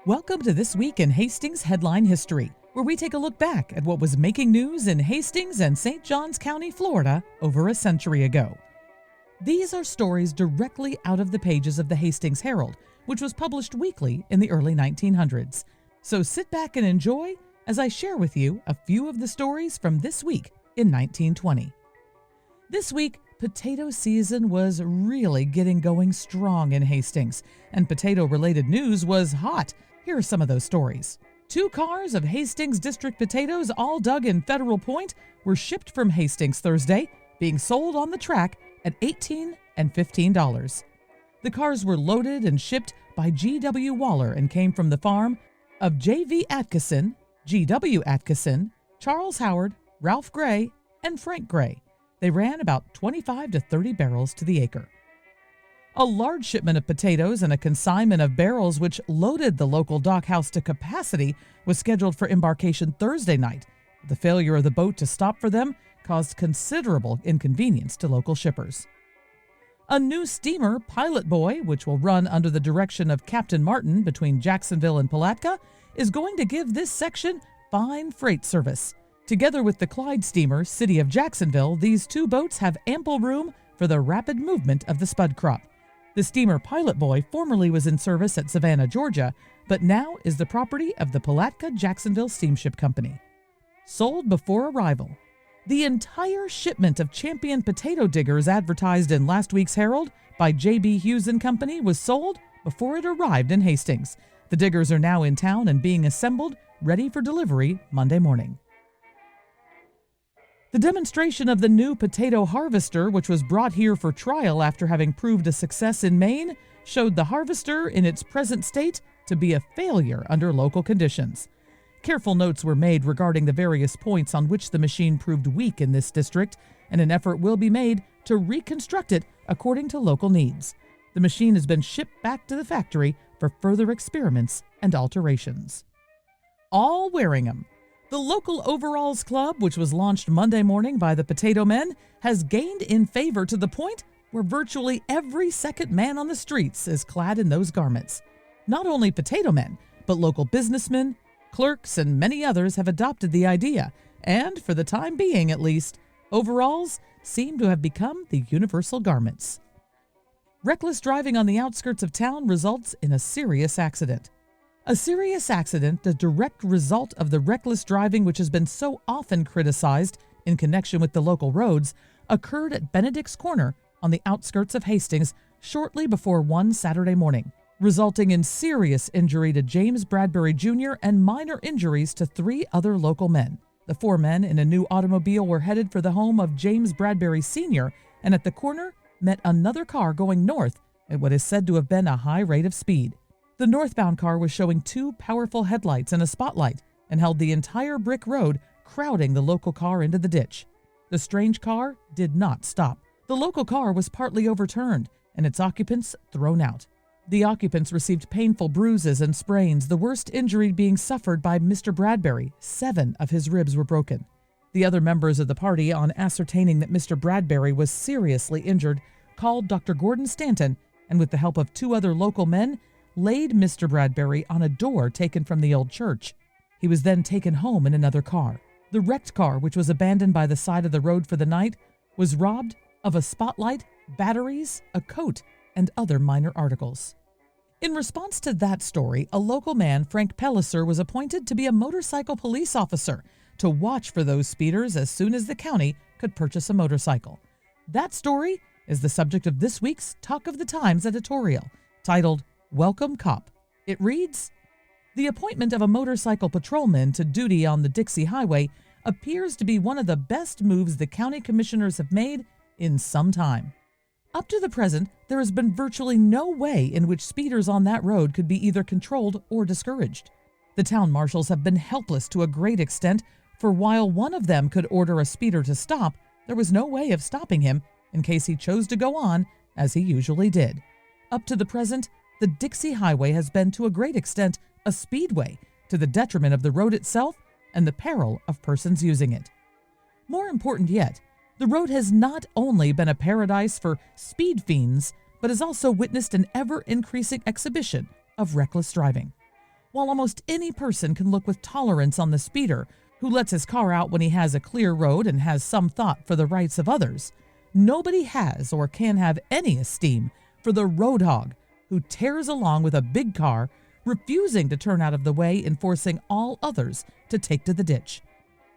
Welcome to This Week in Hastings Headline History, where we take a look back at what was making news in Hastings and St. Johns County, Florida, over a century ago. These are stories directly out of the pages of the Hastings Herald, which was published weekly in the early 1900s. So sit back and enjoy as I share with you a few of the stories from this week in 1920. This week, potato season was really getting going strong in Hastings, and potato-related news was hot. Here are some of those stories. 2 cars of Hastings District potatoes, all dug in Federal Point, were shipped from Hastings Thursday, being sold on the track at $18 and $15. The cars were loaded and shipped by G.W. Waller and came from the farm of J.V. Atkinson, G.W. Atkinson, Charles Howard, Ralph Gray, and Frank Gray. They ran about 25 to 30 barrels to the acre. A large shipment of potatoes and a consignment of barrels which loaded the local dockhouse to capacity was scheduled for embarkation Thursday night. The failure of the boat to stop for them caused considerable inconvenience to local shippers. A new steamer, Pilot Boy, which will run under the direction of Captain Martin between Jacksonville and Palatka, is going to give this section fine freight service. Together with the Clyde steamer, City of Jacksonville, these 2 boats have ample room for the rapid movement of the spud crop. The steamer Pilot Boy formerly was in service at Savannah, Georgia, but now is the property of the Palatka-Jacksonville Steamship Company. Sold before arrival. The entire shipment of Champion potato diggers advertised in last week's Herald by J.B. Hughes & Company was sold before it arrived in Hastings. The diggers are now in town and being assembled, ready for delivery Monday morning. The demonstration of the new potato harvester, which was brought here for trial after having proved a success in Maine, showed the harvester in its present state to be a failure under local conditions. Careful notes were made regarding the various points on which the machine proved weak in this district, and an effort will be made to reconstruct it according to local needs. The machine has been shipped back to the factory for further experiments and alterations. All wearing 'em. The local overalls club, which was launched Monday morning by the Potato Men, has gained in favor to the point where virtually every second man on the streets is clad in those garments. Not only Potato Men, but local businessmen, clerks, and many others have adopted the idea, and for the time being at least, overalls seem to have become the universal garments. Reckless driving on the outskirts of town results in a serious accident. A serious accident, the direct result of the reckless driving which has been so often criticized in connection with the local roads, occurred at Benedict's Corner on the outskirts of Hastings shortly before 1 Saturday morning, resulting in serious injury to James Bradbury Jr. and minor injuries to 3 other local men. The 4 men in a new automobile were headed for the home of James Bradbury Sr. and at the corner met another car going north at what is said to have been a high rate of speed. The northbound car was showing 2 powerful headlights and a spotlight and held the entire brick road, crowding the local car into the ditch. The strange car did not stop. The local car was partly overturned and its occupants thrown out. The occupants received painful bruises and sprains, the worst injury being suffered by Mr. Bradbury. 7 of his ribs were broken. The other members of the party, on ascertaining that Mr. Bradbury was seriously injured, called Dr. Gordon Stanton and with the help of 2 other local men, laid Mr. Bradbury on a door taken from the old church. He was then taken home in another car. The wrecked car, which was abandoned by the side of the road for the night, was robbed of a spotlight, batteries, a coat, and other minor articles. In response to that story, a local man, Frank Pelliser, was appointed to be a motorcycle police officer to watch for those speeders as soon as the county could purchase a motorcycle. That story is the subject of this week's Talk of the Times editorial, titled Welcome Cop. It reads, "The appointment of a motorcycle patrolman to duty on the Dixie Highway appears to be one of the best moves the county commissioners have made in some time. Up to the present, there has been virtually no way in which speeders on that road could be either controlled or discouraged. The town marshals have been helpless to a great extent, for while one of them could order a speeder to stop, there was no way of stopping him in case he chose to go on, as he usually did. Up to the present, the Dixie Highway has been to a great extent a speedway, to the detriment of the road itself and the peril of persons using it. More important yet, the road has not only been a paradise for speed fiends, but has also witnessed an ever-increasing exhibition of reckless driving. While almost any person can look with tolerance on the speeder who lets his car out when he has a clear road and has some thought for the rights of others, nobody has or can have any esteem for the road hog who tears along with a big car, refusing to turn out of the way and forcing all others to take to the ditch.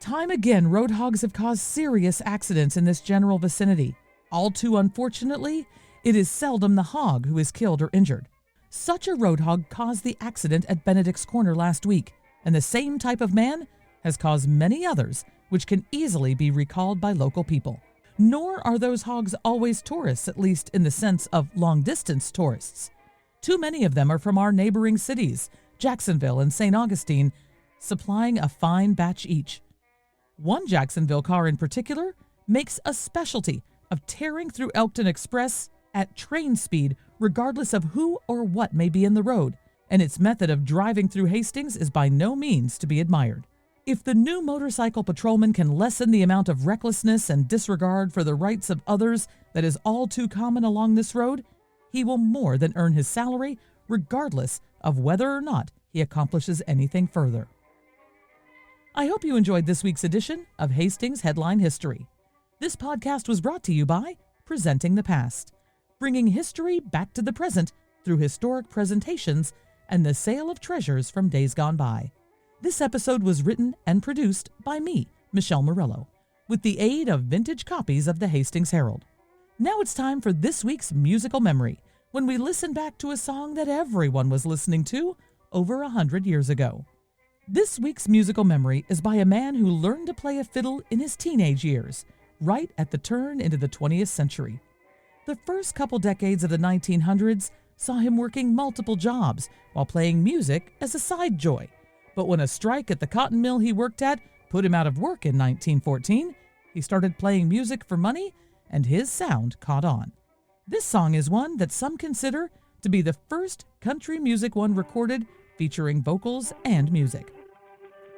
Time again, road hogs have caused serious accidents in this general vicinity. All too unfortunately, it is seldom the hog who is killed or injured. Such a road hog caused the accident at Benedict's Corner last week, and the same type of man has caused many others, which can easily be recalled by local people. Nor are those hogs always tourists, at least in the sense of long-distance tourists. Too many of them are from our neighboring cities, Jacksonville and St. Augustine, supplying a fine batch each. One Jacksonville car in particular makes a specialty of tearing through Elkton Express at train speed regardless of who or what may be in the road, and its method of driving through Hastings is by no means to be admired. If the new motorcycle patrolman can lessen the amount of recklessness and disregard for the rights of others that is all too common along this road, he will more than earn his salary regardless of whether or not he accomplishes anything further. I hope you enjoyed this week's edition of Hastings Headline History. This podcast was brought to you by Presenting the Past, bringing history back to the present through historic presentations and the sale of treasures from days gone by. This episode was written and produced by me, Michelle Murillo, with the aid of vintage copies of the Hastings Herald. Now it's time for this week's musical memory, when we listen back to a song that everyone was listening to over 100 years ago. This week's musical memory is by a man who learned to play a fiddle in his teenage years, right at the turn into the 20th century. The first couple decades of the 1900s saw him working multiple jobs while playing music as a side joy. But when a strike at the cotton mill he worked at put him out of work in 1914, he started playing music for money, and his sound caught on. This song is one that some consider to be the first country music one recorded featuring vocals and music.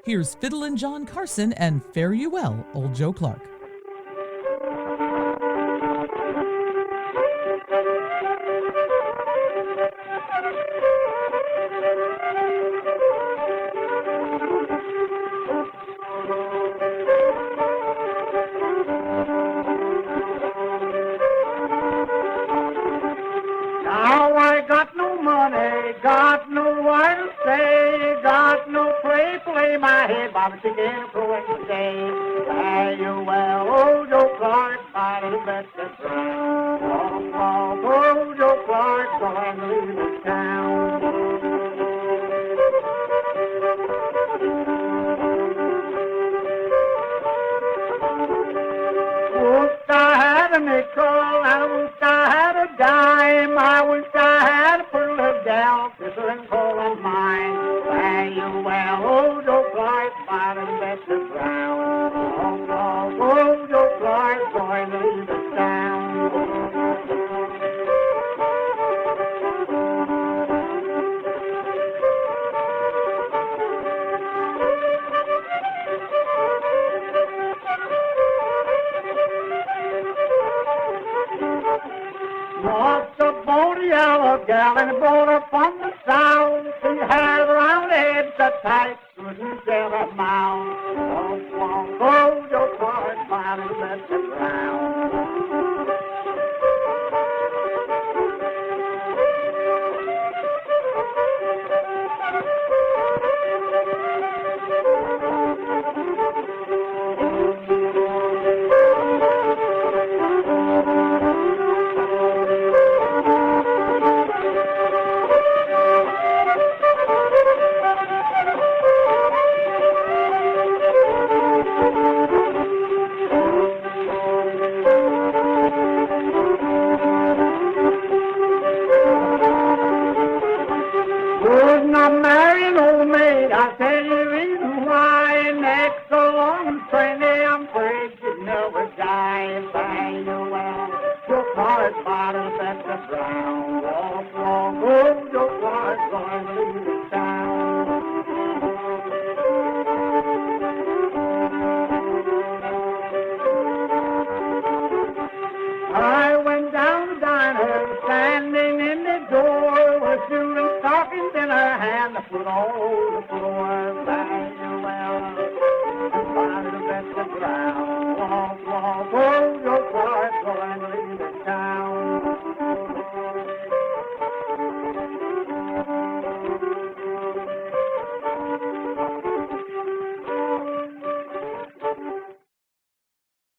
Here's Fiddlin' John Carson and Fare You Well, Old Joe Clark. Now I got no money, got no word to say, got no play my head, Bobby chicken for the day. Fare you well, old Joe Clark, by the best of friends. Long, long, old Joe Clark, going to leave this town. Wish I had a nickel, I wish I had a dime, I wish I had a pearl of gal, sister and coal of mine. Fare you well, old Joe Clark, by the best of ground. Long, long, old Joe Clark, going to leave the town. Lost a bony yellow gal and brought her from the south. She had round head so tight, couldn't tell her mouth. Long, long, old Joe Clark, finally left the ground. I'm marrying old maid, I'll tell you the reason why. Next so long and trendy, I'm afraid she'd never die. Fare you well, Joe Clark, bottom at the brown. Walk long, old Joe Clark, going to leave the town. I went down the diner, standing in the door with shooting stockings in her hand. The put on the floor, very well. And find the best of ground, walk, walk, walk.